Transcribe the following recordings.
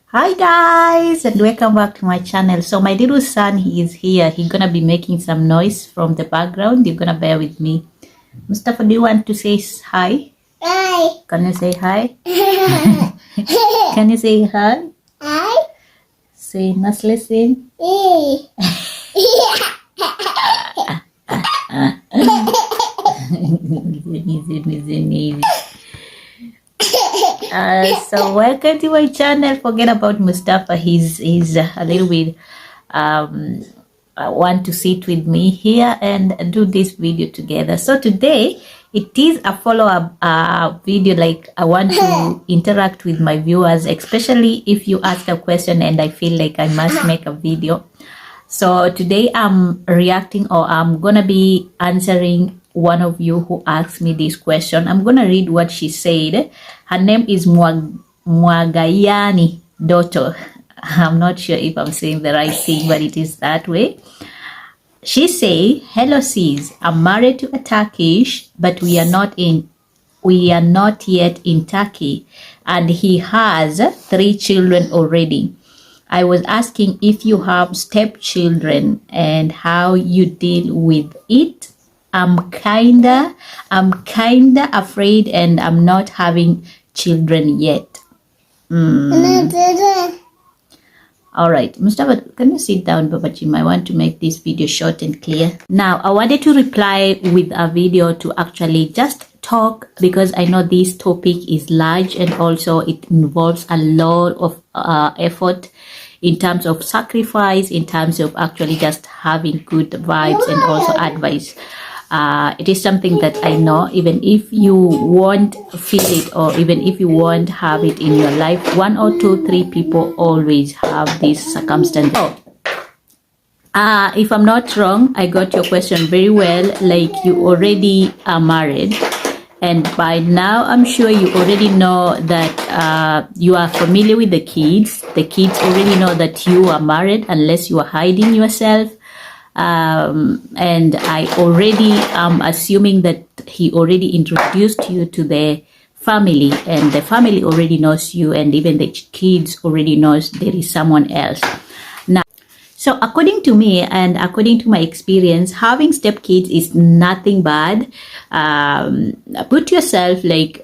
Hi guys, and welcome back to my channel. So my little son, he is here. He's gonna be making some noise from the background. You're gonna bear with me. Mustafa, do you want to say hi? Hi. Can you say hi? Can you say hi? Hi. Say, let's listen. So welcome to my channel. Forget about Mustafa. He's a little bit want to sit with me here and do this video together. So today it is a follow-up video. Like, I want to interact with my viewers, especially if you ask a question and I feel like I must make a video. So today I'm reacting, or I'm gonna be answering one of you who asked me this question. I'm gonna read what she said. Her name is Mwagayani Doto. I'm not sure if I'm saying the right thing, but it is that way. She say, "Hello sis, I'm married to a Turkish, but we are not yet in Turkey, and he has 3 children already. I was asking if you have stepchildren and how you deal with it. I'm kinda afraid, and I'm not having children yet." All right, Mustafa, can you sit down, Babachim? I want to make this video short and clear. Now, I wanted to reply with a video to actually just talk, because I know this topic is large and also it involves a lot of effort in terms of sacrifice, in terms of actually just having good vibes and also advice. It is something that I know, even if you won't feel it, or even if you won't have it in your life, 1 or 2, 3 people always have this circumstance. If I'm not wrong, I got your question very well. Like, you already are married, and by now I'm sure you already know that you are familiar with the kids. The kids already know that you are married, unless you are hiding yourself. And I already am assuming that he already introduced you to the family, and the family already knows you, and even the kids already knows there is someone else. Now, so according to me and according to my experience, having stepkids is nothing bad. Put yourself like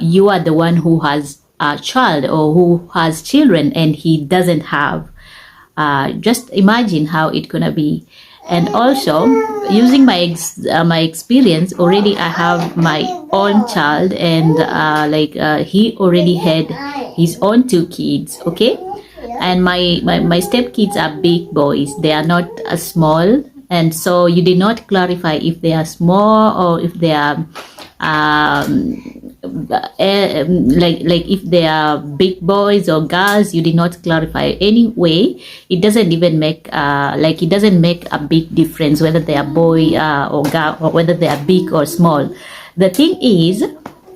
you are the one who has a child or who has children and he doesn't have. Just imagine how it's gonna be. And also, using my experience, already I have my own child, and he already had his own 2 kids. Okay, and my stepkids are big boys. They are not small, and so you did not clarify if they are small or if they are like if they are big boys or girls. You did not clarify. Anyway, it doesn't even make it doesn't make a big difference whether they are boy or girl, or whether they are big or small. The thing is,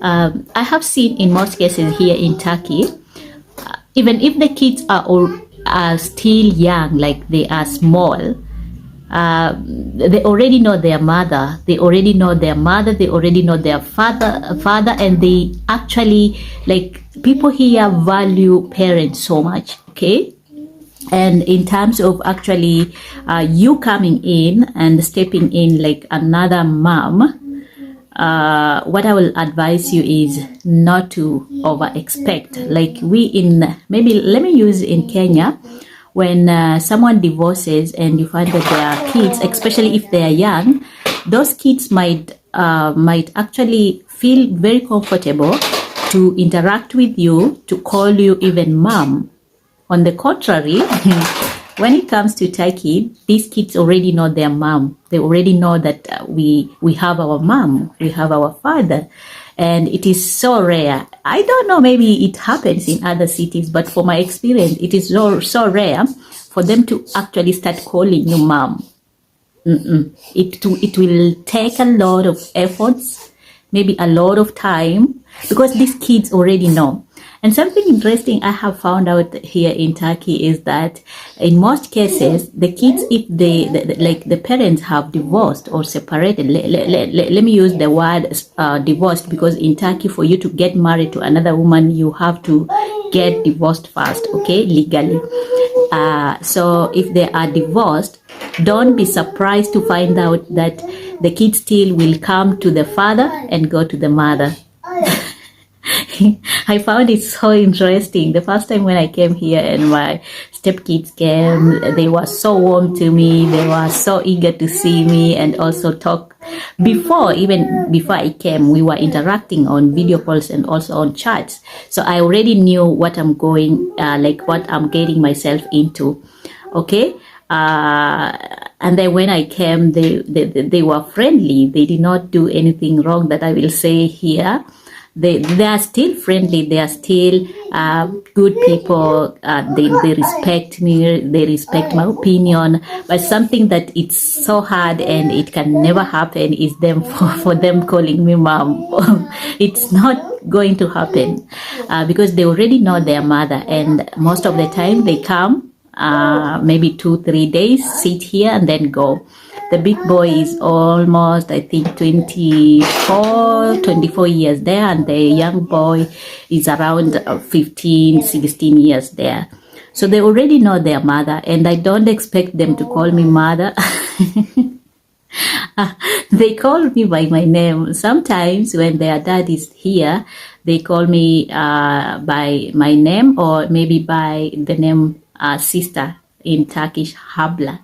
I have seen in most cases here in Turkey, even if the kids are still young, like they are small, they already know their mother, they already know their father, and they actually, like, people here value parents so much. Okay, and in terms of actually you coming in and stepping in like another mom, what I will advise you is not to over expect. Like, maybe let me use in Kenya, when someone divorces and you find that there are kids, especially if they are young, those kids might actually feel very comfortable to interact with you, to call you even mom. On the contrary, when it comes to Turkey, these kids already know their mom. They already know that we have our mom, we have our father. And it is so rare. I don't know, maybe it happens in other cities, but for my experience, it is so rare for them to actually start calling you mom. It will take a lot of efforts, maybe a lot of time, because these kids already know. And something interesting I have found out here in Turkey is that in most cases, the kids, if like the parents have divorced or separated, let me use the word divorced, because in Turkey, for you to get married to another woman, you have to get divorced first, okay, legally. So if they are divorced, don't be surprised to find out that the kids still will come to the father and go to the mother. I found it so interesting. The first time when I came here and my stepkids came, they were so warm to me. They were so eager to see me and also talk. Even before I came, we were interacting on video calls and also on chats. So I already knew what I'm going, like what I'm getting myself into. Okay. And then when I came, they were friendly. They did not do anything wrong that I will say here. They are still friendly. They are still good people. They respect me. They respect my opinion. But something that it's so hard and it can never happen is them for them calling me mom. It's not going to happen because they already know their mother, and most of the time they come maybe 2-3 days, sit here and then go. The big boy is almost, I think, 24 years there, and the young boy is around 15, 16 years there. So they already know their mother, and I don't expect them to call me mother. They call me by my name. Sometimes when their dad is here, they call me by my name, or maybe by the name sister in Turkish, Habla.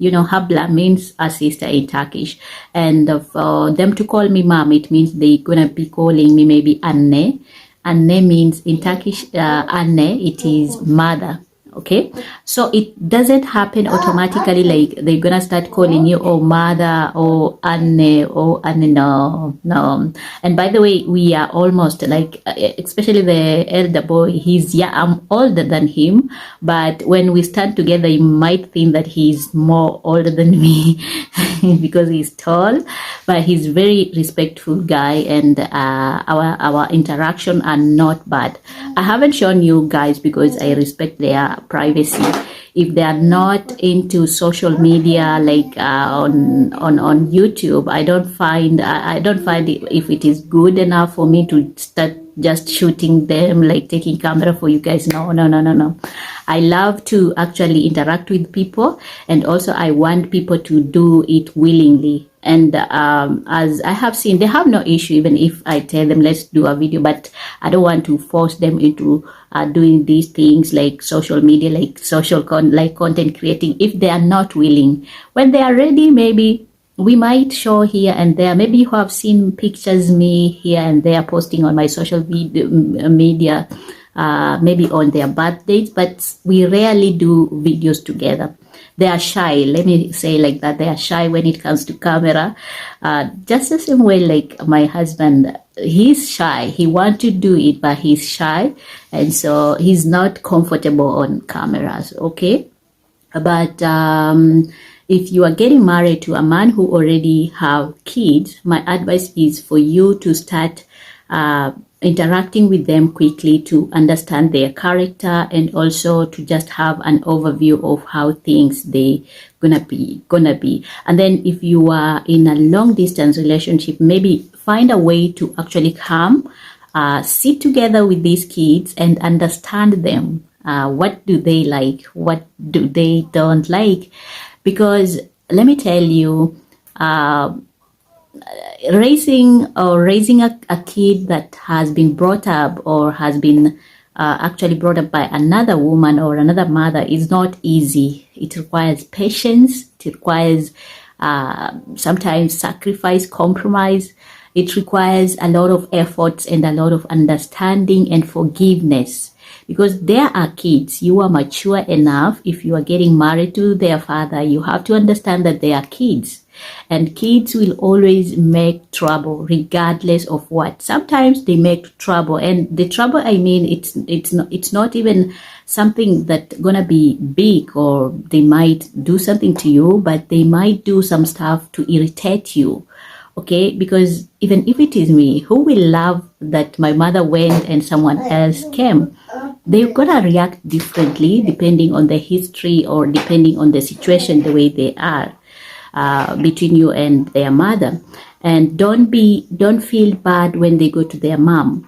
You know, Habla means a sister in Turkish. And for them to call me mom, it means they're going to be calling me maybe Anne. Anne means in Turkish, Anne, it is mother. Okay, so it doesn't happen automatically like they're gonna start calling you oh mother or Anne or Anne. No. And by the way, we are almost like, especially the elder boy, I'm older than him, but when we stand together you might think that he's more older than me because he's tall, but he's very respectful guy, and our interaction are not bad. I haven't shown you guys because I respect their privacy. If they are not into social media, like on YouTube, I don't find it, if it is good enough for me to start just shooting them, like taking camera for you guys. No. I love to actually interact with people, and also I want people to do it willingly. And as I have seen, they have no issue even if I tell them let's do a video, but I don't want to force them into doing these things like social media, like like content creating, if they are not willing. When they are ready, maybe we might show here and there. Maybe you have seen pictures me here and there posting on my social media, maybe on their birthdays, but we rarely do videos together. They are shy, let me say like that. They are shy when it comes to camera. Just the same way like my husband, he's shy. He wants to do it, but he's shy. And so he's not comfortable on cameras, okay? But if you are getting married to a man who already have kids, my advice is for you to start interacting with them quickly to understand their character, and also to just have an overview of how things they gonna be. And then if you are in a long distance relationship, maybe find a way to actually come, sit together with these kids and understand them. What do they like? What do they don't like? Because let me tell you, raising a kid that has been brought up or has been actually brought up by another woman or another mother is not easy. It requires patience. It requires sometimes sacrifice, compromise. It requires a lot of efforts and a lot of understanding and forgiveness. Because there are kids, you are mature enough. If you are getting married to their father, you have to understand that they are kids. And kids will always make trouble regardless of what. Sometimes they make trouble, and the trouble I mean, it's not even something that's gonna be big, or they might do something to you, but they might do some stuff to irritate you. Okay, because even if it is me, who will love that my mother went and someone else came? They're gonna react differently depending on the history or depending on the situation, the way they are between you and their mother. And don't feel bad when they go to their mom.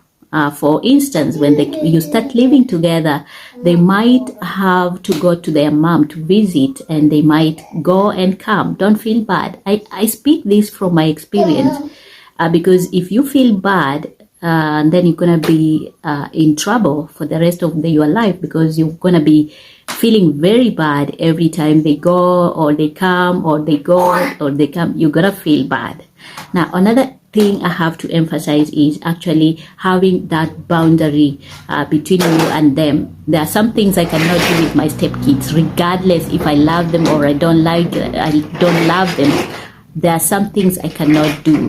For instance, when you start living together, they might have to go to their mom to visit, and they might go and come. Don't feel bad. I speak this from my experience, because if you feel bad, then you're gonna be in trouble for the rest of your life, because you're gonna be feeling very bad every time they go or they come or they go or they come. You're gonna feel bad. Now, another thing I have to emphasize is actually having that boundary between you and them. There are some things I cannot do with my stepkids, regardless if I love them or I don't love them. There are some things I cannot do.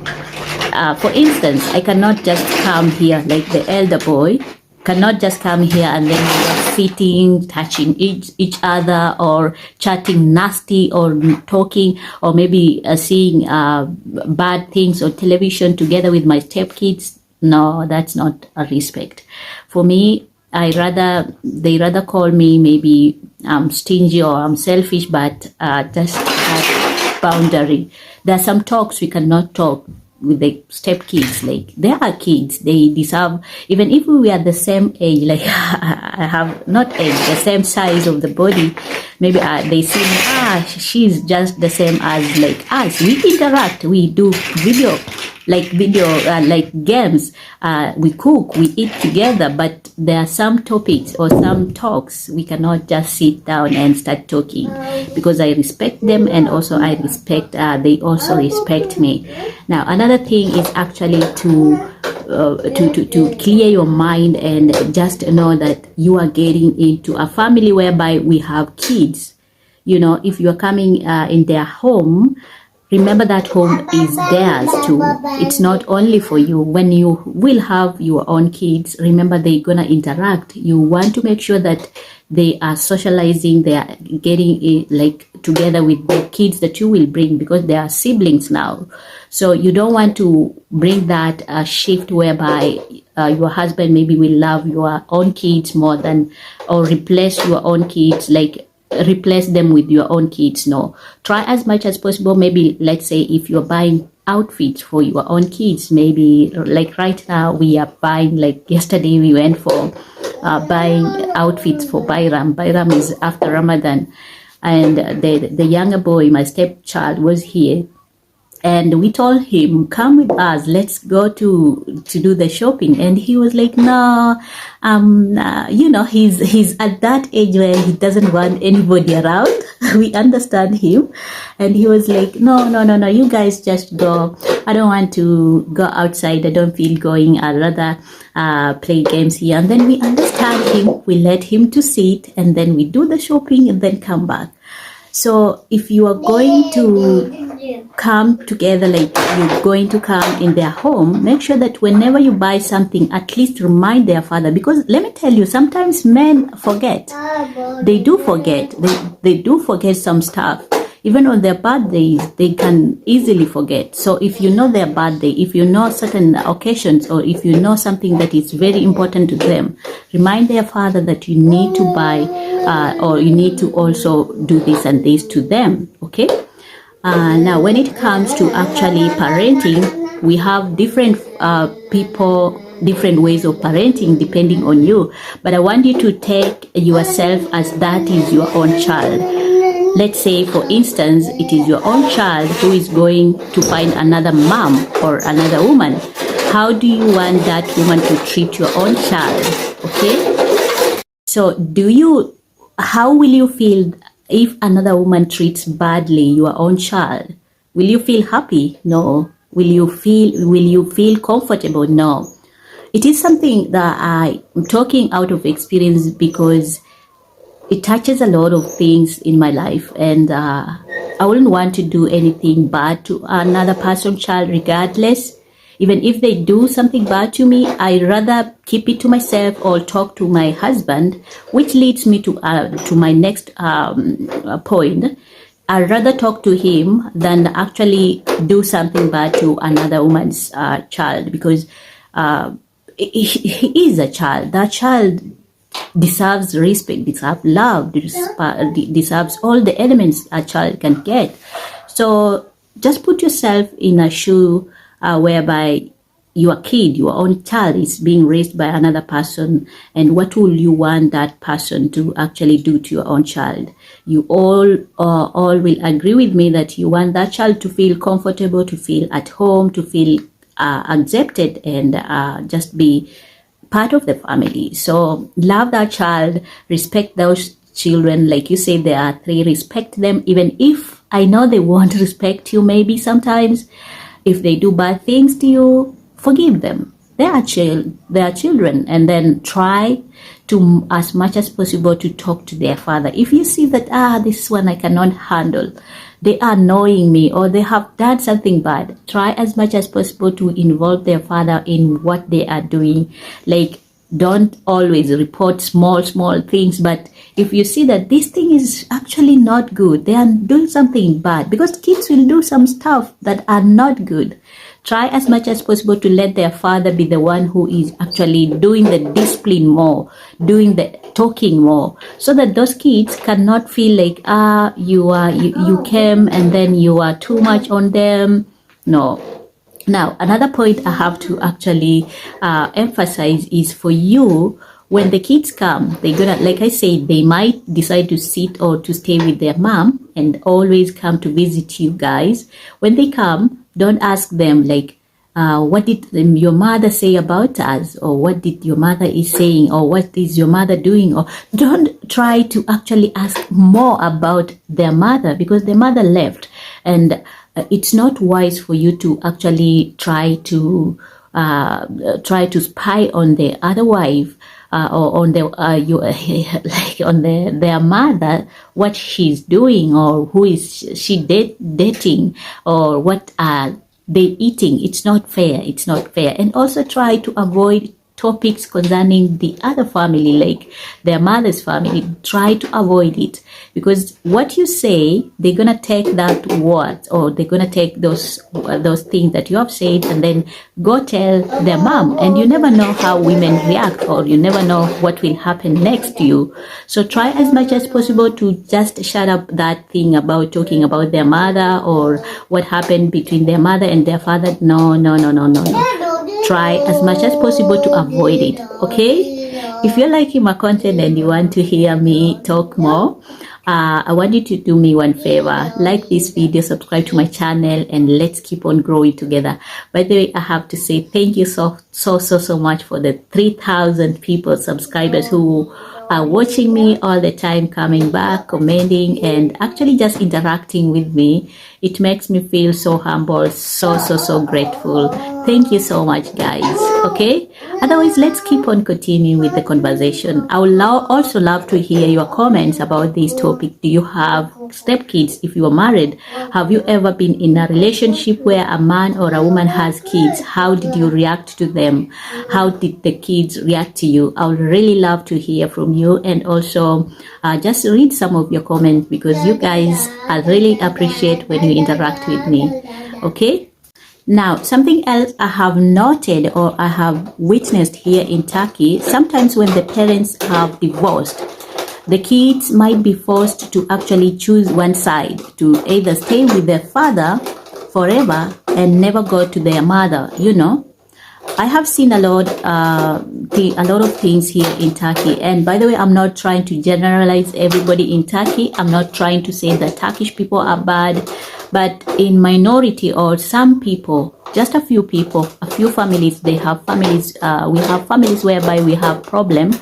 For instance, I cannot just come here, like the elder boy cannot just come here and then we're sitting, touching each other, or chatting nasty, or talking, or maybe seeing bad things on television together with my stepkids. No, that's not a respect. For me, they rather call me maybe I'm stingy or I'm selfish, but just have boundary. There are some talks we cannot talk with the stepkids. Like, they are kids, they deserve, even if we are the same age, like I have not age, the same size of the body, maybe they see me, she's just the same as like us. We interact, we do video like games, we cook, we eat together, but there are some topics or some talks we cannot just sit down and start talking, because I respect them, and also I respect they also respect me. Now, another thing is actually to clear your mind and just know that you are getting into a family whereby we have kids. You know, if you are coming in their home, remember that home is theirs too. It's not only for you. When you will have your own kids, remember they're gonna interact. You want to make sure that they are socializing, they are getting like together with the kids that you will bring, because they are siblings now. So you don't want to bring that shift whereby your husband maybe will love your own kids more than, or replace your own kids, like replace them with your own kids. No, try as much as possible. Maybe let's say if you're buying outfits for your own kids, maybe like right now we are buying, like yesterday we went for buying outfits for Bayram. Bayram is after Ramadan, and the younger boy, my stepchild, was here. And we told him, come with us, let's go to do the shopping. And he was like, no, you know, he's at that age where he doesn't want anybody around. We understand him. And he was like, no, you guys just go. I don't want to go outside. I don't feel going. I'd rather play games here. And then we understand him. We let him to sit, and then we do the shopping and then come back. So if you are going to come together, like you're going to come in their home, make sure that whenever you buy something, at least remind their father. Because let me tell you, sometimes men forget. They do forget. They do forget some stuff. Even on their birthdays, they can easily forget. So if you know their birthday, if you know certain occasions, or if you know something that is very important to them, remind their father that you need to buy or you need to also do this and this to them. Okay? Now, when it comes to actually parenting, we have different people, different ways of parenting depending on you. But I want you to take yourself as that is your own child. Let's say, for instance, it is your own child who is going to find another mom or another woman. How do you want that woman to treat your own child? Okay? So how will you feel if another woman treats badly your own child? Will you feel happy? No. Will you feel comfortable? No. It is something that I'm talking out of experience, because it touches a lot of things in my life, and I wouldn't want to do anything bad to another person's child, regardless. Even if they do something bad to me, I'd rather keep it to myself or talk to my husband, which leads me to my next point. I'd rather talk to him than actually do something bad to another woman's child, because he is a child. That child deserves respect, deserves love, deserves all the elements a child can get. So just put yourself in a shoe whereby your kid, your own child, is being raised by another person, and what will you want that person to actually do to your own child? You all will agree with me that you want that child to feel comfortable, to feel at home, to feel accepted, and just be part of the family. So love that child, respect those children. Like you say, there are 3, respect them, even if I know they won't respect you maybe sometimes. If they do bad things to you, forgive them. They are children, and then try to, as much as possible, to talk to their father. If you see that this one I cannot handle, they are annoying me, or they have done something bad, try as much as possible to involve their father in what they are doing. Like, don't always report small things, but if you see that this thing is actually not good, they are doing something bad, because kids will do some stuff that are not good. Try as much as possible to let their father be the one who is actually doing the discipline more, doing the talking more, so that those kids cannot feel like you came and then you are too much on them. No. Now, another point I have to actually emphasize is, for you, when the kids come, they're gonna, like I said, they might decide to sit or to stay with their mom and always come to visit you guys. When they come, don't ask them like, what did your mother say about us, or what did your mother is saying, or what is your mother doing, or don't try to actually ask more about their mother, because their mother left, and it's not wise for you to actually try to spy on the other wife, or on like on their mother, what she's doing, or who is she dating, or what are they eating. It's not fair. And also try to avoid topics concerning the other family, like their mother's family. Try to avoid it, because what you say, they're gonna take that word, or they're gonna take those things that you have said and then go tell their mom, and you never know how women react, or you never know what will happen next to you. So try as much as possible to just shut up that thing about talking about their mother, or what happened between their mother and their father. No. Try as much as possible to avoid it, okay? If you're liking my content and you want to hear me talk more, I want you to do me one favor. Like this video, subscribe to my channel, and let's keep on growing together. By the way, I have to say thank you so much for the 3,000 people, subscribers, who are watching me all the time, coming back, commenting, and actually just interacting with me. It makes me feel so humble, so grateful. Thank you so much, guys. Okay, otherwise, let's keep on continuing with the conversation. I would also love to hear your comments about this topic. Do you have stepkids? If you are married, have you ever been in a relationship where a man or a woman has kids? How did you react to them? How did the kids react to you? I would really love to hear from you, and also just read some of your comments, because you guys, I really appreciate when you interact with me. Okay. Now, something else I have noted, or I have witnessed here in Turkey, sometimes when the parents have divorced, the kids might be forced to actually choose one side, to either stay with their father forever and never go to their mother. I have seen a lot of things here in Turkey. And by the way, I'm not trying to generalize everybody in Turkey. I'm not trying to say that Turkish people are bad, but in minority, or some people, just a few people, a few families, they have families. We have families whereby we have problem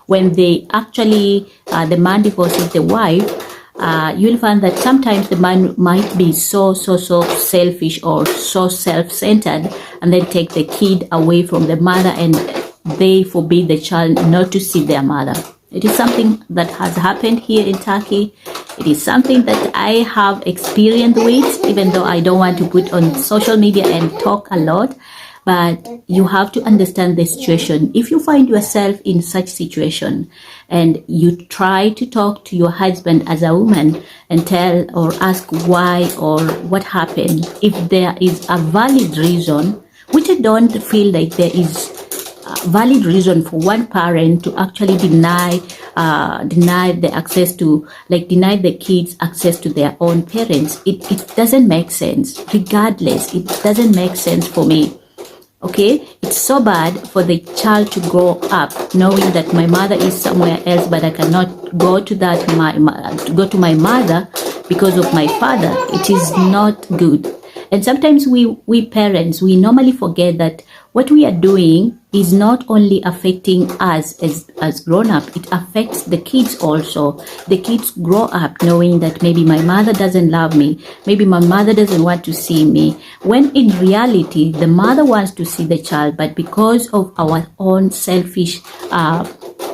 when they actually the man divorces the wife. You'll find that sometimes the man might be so selfish or so self-centered, and then take the kid away from the mother, and they forbid the child not to see their mother. It is something that has happened here in Turkey. It is something that I have experienced with, even though I don't want to put on social media and talk a lot. but you have to understand the situation. If you find yourself in such situation and you try to talk to your husband as a woman and tell or ask why or what happened, if there is a valid reason, which I don't feel like there is a valid reason for one parent to actually deny the access to, like, deny the kids access to their own parents. It doesn't make sense. Regardless, it doesn't make sense for me. Okay, it's so bad for the child to grow up knowing that my mother is somewhere else, but I cannot go to that go to my mother because of my father. It is not good. And sometimes we parents, we normally forget that what we are doing is not only affecting us as grown up, it affects the kids also. The kids grow up knowing that maybe my mother doesn't love me, maybe my mother doesn't want to see me, when in reality the mother wants to see the child, but because of our own selfish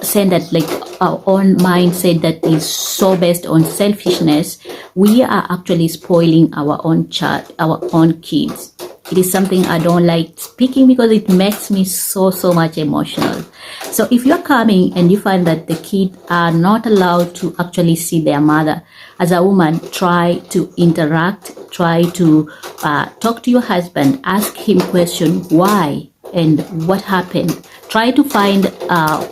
standard, like our own mindset that is so based on selfishness, we are actually spoiling our own child, our own kids. It is something I don't like speaking because it makes me so much emotional. So if you're coming and you find that the kids are not allowed to actually see their mother, as a woman, try to interact, try to talk to your husband, ask him question why and what happened. Try to find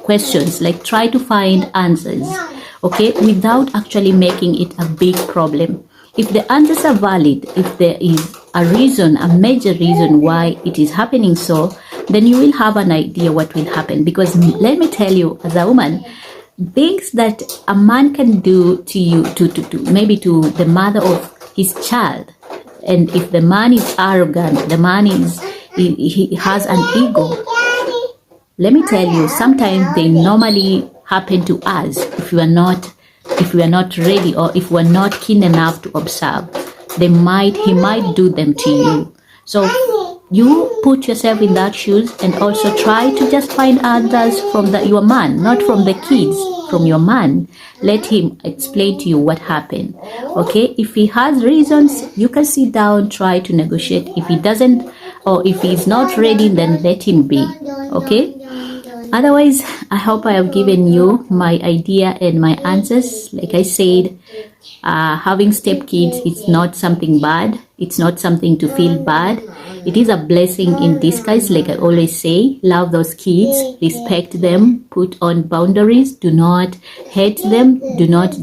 questions, like try to find answers, okay, without actually making it a big problem. If the answers are valid, if there is a reason, a major reason why it is happening so, then you will have an idea what will happen. Because let me tell you, as a woman, things that a man can do to you, to maybe to the mother of his child, and if the man is arrogant, the man is, he has an ego, let me tell you, sometimes they normally happen to us if we are not ready, or if we're not keen enough to observe. He might do them to you. So you put yourself in that shoes and also try to just find answers from your man, not from the kids, from your man. Let him explain to you what happened. Okay, if he has reasons, you can sit down, try to negotiate. If he doesn't, or if he's not ready, then let him be. Okay, otherwise, I hope I have given you my idea and my answers. Like I said, having stepkids is not something bad. It's not something to feel bad. It is a blessing in disguise. Like I always say, love those kids, respect them, put on boundaries, do not hate them, do not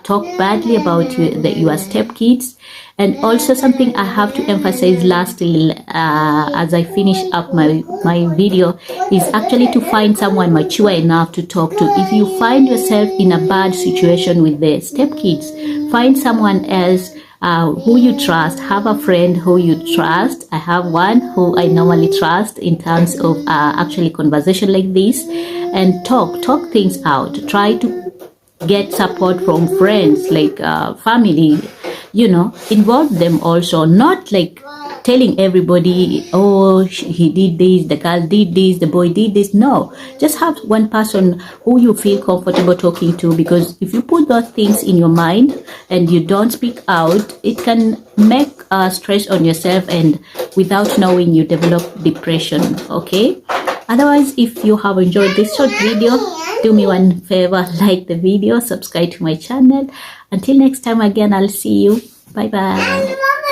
talk badly about your stepkids. And also something I have to emphasize lastly, as I finish up my video, is actually to find someone mature enough to talk to. If you find yourself in a bad situation with the stepkids, find someone else who you trust. Have a friend who you trust. I have one who I normally trust in terms of actually conversation like this, and talk things out. Try to get support from friends, like family, involve them also, not like telling everybody, oh, he did this, the girl did this, the boy did this. No, just have one person who you feel comfortable talking to, because if you put those things in your mind and you don't speak out, it can make stress on yourself, and without knowing, you develop depression. Okay, otherwise, if you have enjoyed this short video, do me one favor, like the video, subscribe to my channel. Until next time again, I'll see you. Bye bye.